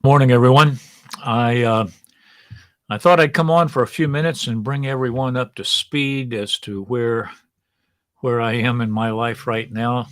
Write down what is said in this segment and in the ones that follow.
Morning, everyone. I uh, I thought I'd come on for a few minutes and bring everyone up to speed as to where I am in my life right now.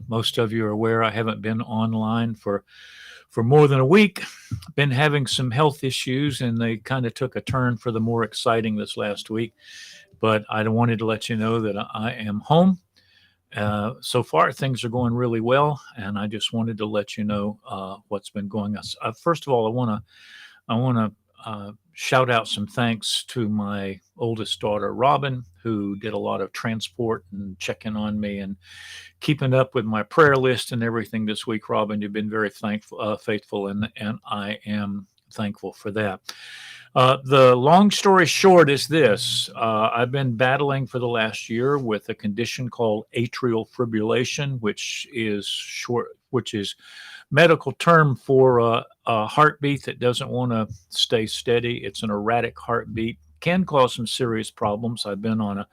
Most of you are aware I haven't been online for more than a week. Been having some health issues, and they kind of took a turn for the more exciting this last week. But I wanted to let you know that I am home. So far, things are going really well, and I just wanted to let you know what's been going on. First of all, I want to shout out some thanks to my oldest daughter, Robin, who did a lot of transport and checking on me and keeping up with my prayer list and everything this week. Robin, you've been very faithful, and I am thankful for that. The long story short is this: I've been battling for the last year with a condition called atrial fibrillation, which is medical term for a heartbeat that doesn't want to stay steady. It's an erratic heartbeat. Can cause some serious problems. I've been on a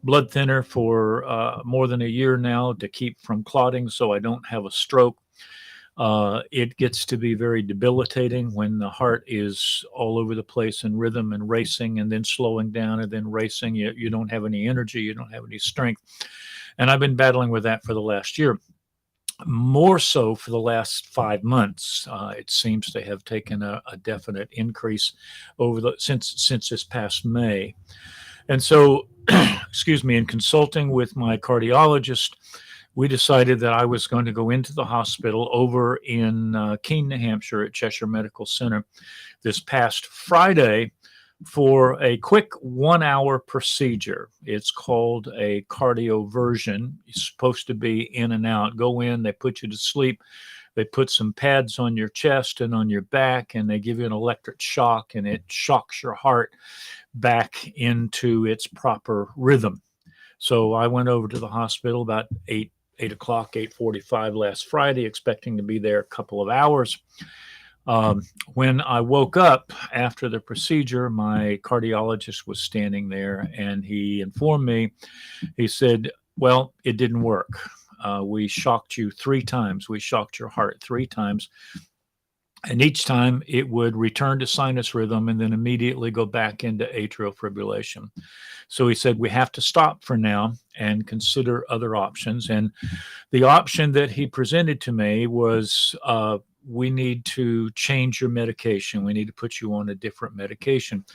blood thinner for more than a year now to keep from clotting so I don't have a stroke. It gets to be very debilitating when the heart is all over the place in rhythm and racing and then slowing down and then racing. You don't have any energy, you don't have any strength. And I've been battling with that for the last year. More so for the last 5 months. It seems to have taken a definite increase over the since this past May. And so, excuse me, in consulting with my cardiologist, we decided that I was going to go into the hospital over in Keene, New Hampshire at Cheshire Medical Center this past Friday for a quick 1 hour procedure. It's called a cardioversion. It's supposed to be in and out. Go in, they put you to sleep. They put some pads on your chest and on your back, and they give you an electric shock, and it shocks your heart back into its proper rhythm. So I went over to the hospital about 8 o'clock, 8:45 last Friday, expecting to be there a couple of hours. When I woke up after the procedure, my cardiologist was standing there, and he informed me. He said, "Well, it didn't work. We shocked you 3 times. We shocked your heart 3 times. And each time it would return to sinus rhythm and then immediately go back into atrial fibrillation." So he said, "We have to stop for now and consider other options." And the option that he presented to me was, we need to change your medication. We need to put you on a different medication.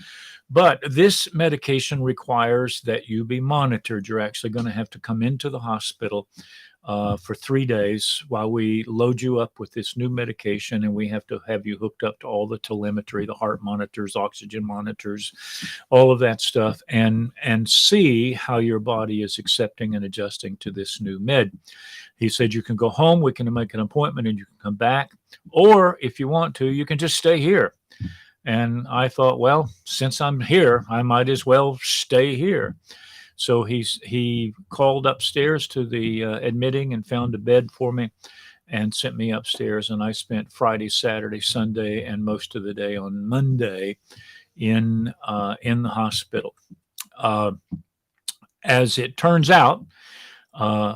But this medication requires that you be monitored. You're actually going to have to come into the hospital for 3 days while we load you up with this new medication, and we have to have you hooked up to all the telemetry, the heart monitors, oxygen monitors, all of that stuff, and see how your body is accepting and adjusting to this new med. He said, "You can go home, we can make an appointment, and you can come back, or if you want to, you can just stay here." And I thought, well, since I'm here, I might as well stay here. So he called upstairs to the admitting and found a bed for me and sent me upstairs. And I spent Friday, Saturday, Sunday, and most of the day on Monday in the hospital. Uh, as it turns out,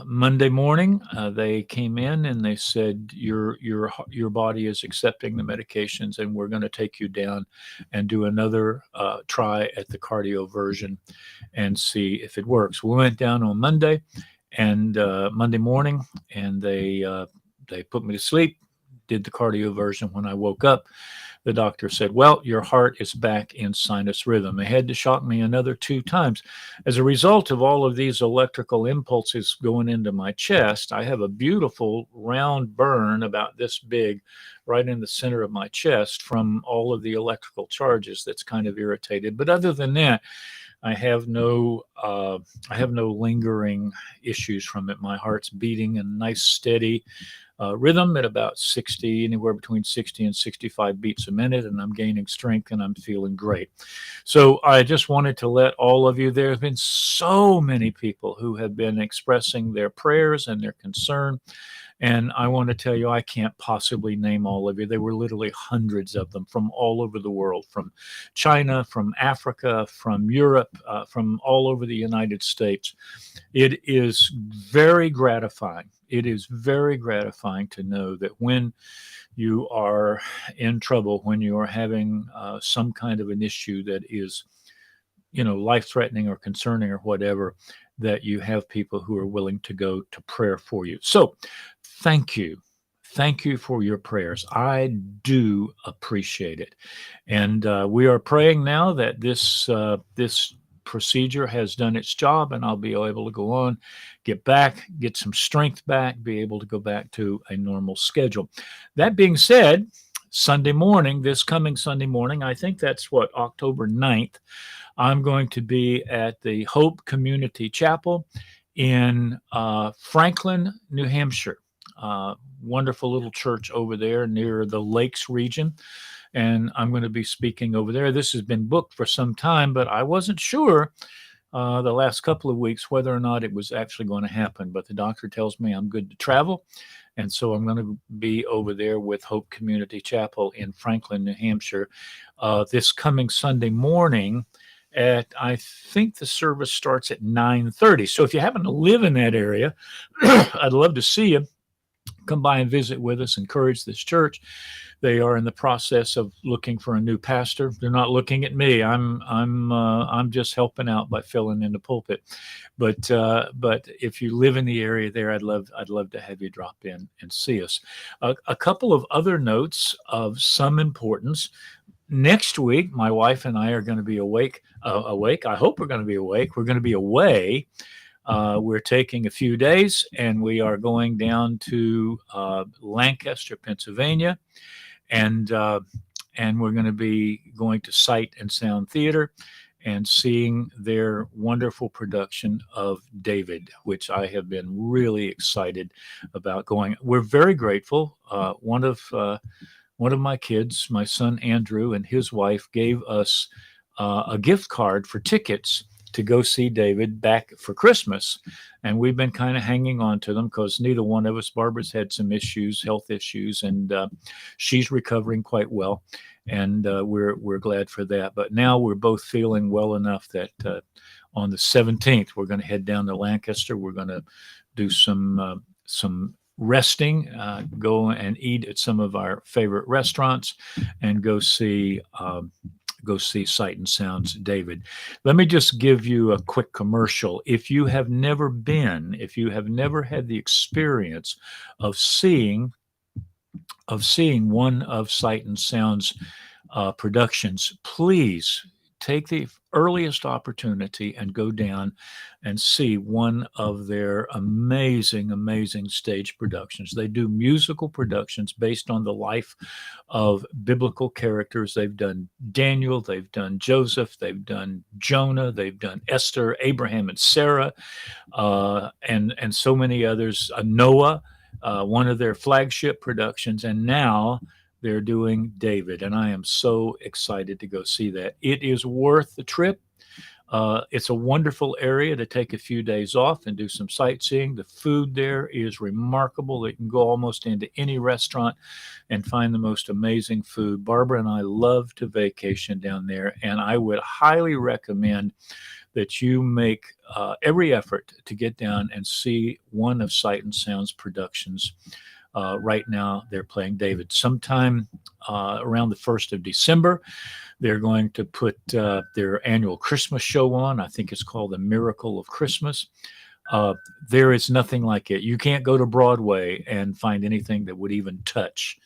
Monday morning, they came in and they said, your body is accepting the medications, and we're going to take you down and do another try at the cardioversion and see if it works." We went down on Monday and Monday morning, and they put me to sleep, did the cardioversion. When I woke up, the doctor said, "Well, your heart is back in sinus rhythm." They had to shock me another 2 times. As a result of all of these electrical impulses going into my chest, I have a beautiful round burn about this big right in the center of my chest from all of the electrical charges that's kind of irritated. But other than that, I have no lingering issues from it. My heart's beating a nice steady rhythm at about 60, anywhere between 60 and 65 beats a minute, and I'm gaining strength and I'm feeling great. So I just wanted to let all of you, there have been so many people who have been expressing their prayers and their concern And I want to tell you, I can't possibly name all of you. There were literally hundreds of them from all over the world, from China, from Africa, from Europe, from all over the United States. It is very gratifying. It is very gratifying to know that when you are in trouble, when you are having some kind of an issue that is, life-threatening or concerning or whatever, that you have people who are willing to go to prayer for you. So thank you. Thank you for your prayers. I do appreciate it. And we are praying now that this procedure has done its job, and I'll be able to go on, get back, get some strength back, be able to go back to a normal schedule. That being said, Sunday morning, this coming Sunday morning, I think that's October 9th, I'm going to be at the Hope Community Chapel in Franklin, New Hampshire. Wonderful little church over there near the Lakes region. And I'm going to be speaking over there. This has been booked for some time, but I wasn't sure the last couple of weeks whether or not it was actually going to happen. But the doctor tells me I'm good to travel. And so I'm going to be over there with Hope Community Chapel in Franklin, New Hampshire, this coming Sunday morning. I think the service starts at 9:30. So if you happen to live in that area, I'd love to see you. Come by and visit with us, encourage this church. They are in the process of looking for a new pastor. They're not looking at me. I'm just helping out by filling in the pulpit. But if you live in the area there, I'd love to have you drop in and see us. A couple of other notes of some importance. Next week, my wife and I are going to be awake. I hope we're going to be awake. We're going to be away. We're taking a few days, and we are going down to Lancaster, Pennsylvania, and we're going to be going to Sight and Sound Theater and seeing their wonderful production of David, which I have been really excited about going. We're very grateful. One of my kids, my son Andrew, and his wife gave us a gift card for tickets to go see David back for Christmas. And we've been kind of hanging on to them because neither one of us, Barbara's had some issues, health issues, and she's recovering quite well. And we're glad for that. But now we're both feeling well enough that on the 17th, we're going to head down to Lancaster. We're going to do some resting, go and eat at some of our favorite restaurants, and go see Sight and Sound's David. Let me just give you a quick commercial. If you have never had the experience of seeing one of Sight and Sound's productions, please take the earliest opportunity and go down and see one of their amazing stage productions. They do musical productions based on the life of biblical characters. They've done Daniel, they've done Joseph, they've done Jonah, they've done Esther, Abraham and Sarah, and so many others. Noah, one of their flagship productions, and now they're doing David, and I am so excited to go see that. It is worth the trip. It's a wonderful area to take a few days off and do some sightseeing. The food there is remarkable. You can go almost into any restaurant and find the most amazing food. Barbara and I love to vacation down there, and I would highly recommend that you make every effort to get down and see one of Sight and Sound's productions. Right now, they're playing David. Sometime around the 1st of December, they're going to put their annual Christmas show on. I think it's called The Miracle of Christmas. There is nothing like it. You can't go to Broadway and find anything that would even touch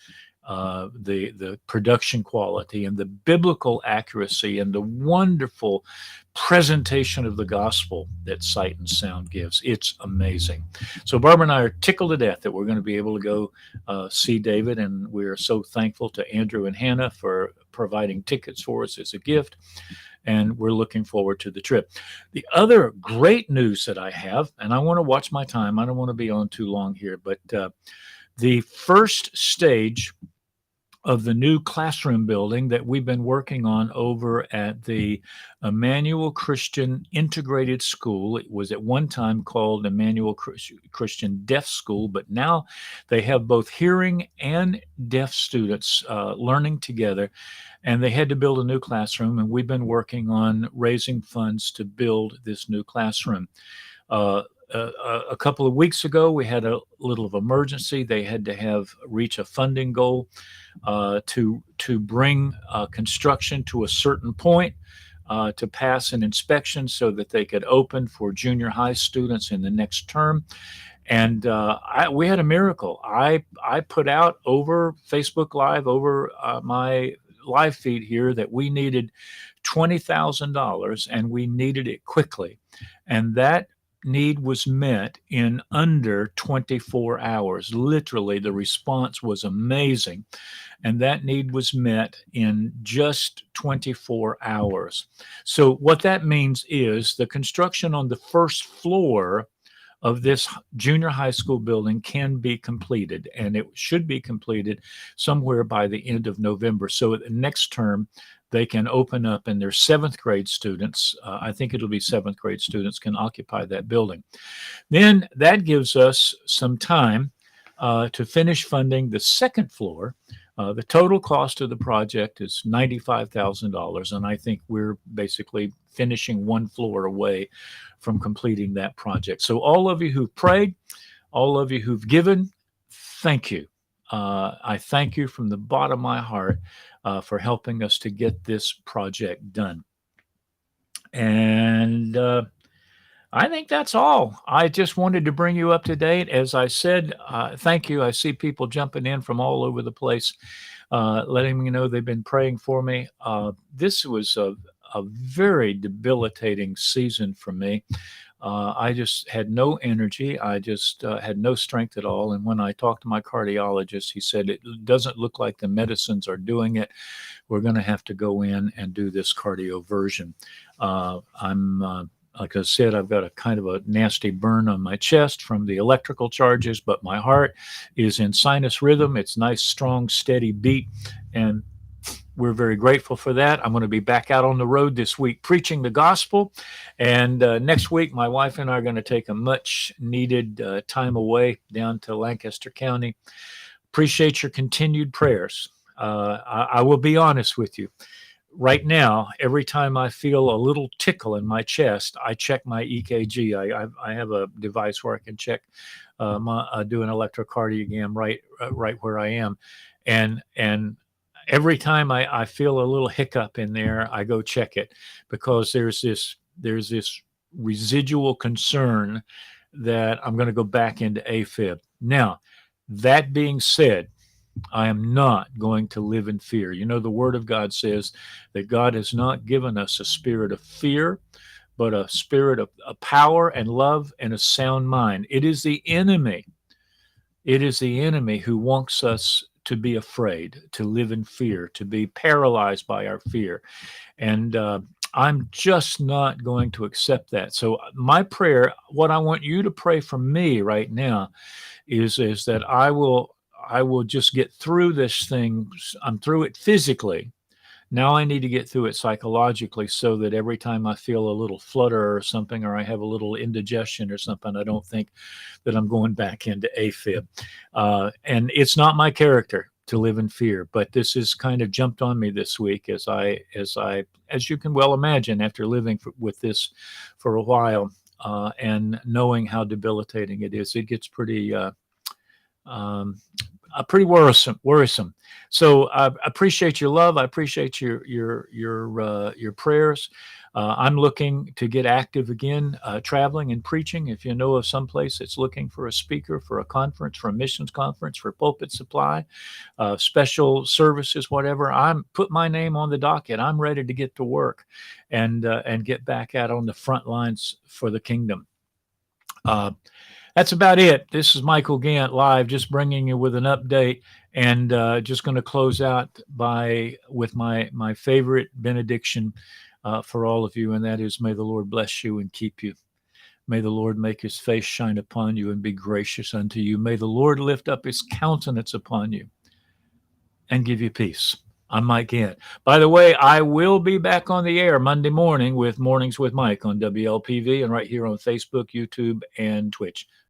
the production quality and the biblical accuracy and the wonderful presentation of the gospel that Sight and Sound gives. It's amazing. So Barbara and I are tickled to death that we're going to be able to go see David, and we're so thankful to Andrew and Hannah for providing tickets for us as a gift, and we're looking forward to the trip. The other great news that I have, and I want to watch my time, I don't want to be on too long here, but the first stage of the new classroom building that we've been working on over at the Emmanuel Christian Integrated School. It was at one time called Emmanuel Christian Deaf School, but now they have both hearing and deaf students learning together. And they had to build a new classroom, and we've been working on raising funds to build this new classroom. Uh, a couple of weeks ago, we had a little of emergency. They had to reach a funding goal to bring construction to a certain point to pass an inspection so that they could open for junior high students in the next term. And we had a miracle. I put out over Facebook Live, over my live feed here, that we needed $20,000 and we needed it quickly. And that need was met in under 24 hours. Literally, the response was amazing. And that need was met in just 24 hours. So what that means is the construction on the first floor of this junior high school building can be completed, and it should be completed somewhere by the end of November. So next term, they can open up, and their seventh grade students, I think it'll be seventh grade students, can occupy that building. Then that gives us some time to finish funding the second floor. The total cost of the project is $95,000, and I think we're basically finishing one floor away from completing that project. So all of you who've prayed, all of you who've given, thank you. I thank you from the bottom of my heart for helping us to get this project done. And I think that's all. I just wanted to bring you up to date. As I said, thank you. I see people jumping in from all over the place, letting me know they've been praying for me. This was a very debilitating season for me. I just had no energy. I just had no strength at all. And when I talked to my cardiologist, he said, it doesn't look like the medicines are doing it. We're going to have to go in and do this cardioversion. Like I said, I've got a kind of a nasty burn on my chest from the electrical charges, but my heart is in sinus rhythm. It's nice, strong, steady beat. And we're very grateful for that. I'm going to be back out on the road this week preaching the gospel. And next week, my wife and I are going to take a much needed time away down to Lancaster County. Appreciate your continued prayers. I will be honest with you. Right now, every time I feel a little tickle in my chest, I check my EKG. I have a device where I can check do an electrocardiogram right where I am, and every time I feel a little hiccup in there, I go check it, because there's this residual concern that I'm going to go back into AFib. Now, that being said, I am not going to live in fear. You know, the Word of God says that God has not given us a spirit of fear, but a spirit of power and love and a sound mind. It is the enemy. It is the enemy who wants us to be afraid, to live in fear, to be paralyzed by our fear. And I'm just not going to accept that. So my prayer, what I want you to pray for me right now is that I will just get through this thing. I'm through it physically. Now I need to get through it psychologically, so that every time I feel a little flutter or something, or I have a little indigestion or something, I don't think that I'm going back into AFib. And it's not my character to live in fear, but this has kind of jumped on me this week as you can well imagine, after living with this for a while and knowing how debilitating it is. It gets pretty worrisome. So I appreciate your love. I appreciate your prayers. I'm looking to get active again, traveling and preaching. If you know of some place that's looking for a speaker for a conference, for a missions conference, for pulpit supply, special services, whatever, I'm put my name on the docket. I'm ready to get to work and get back out on the front lines for the kingdom. That's about it. This is Michael Gantt live, just bringing you with an update, and just going to close out with my favorite benediction for all of you, and that is, may the Lord bless you and keep you. May the Lord make his face shine upon you and be gracious unto you. May the Lord lift up his countenance upon you and give you peace. I'm Mike Gantt. By the way, I will be back on the air Monday morning with Mornings with Mike on WLPV and right here on Facebook, YouTube, and Twitch.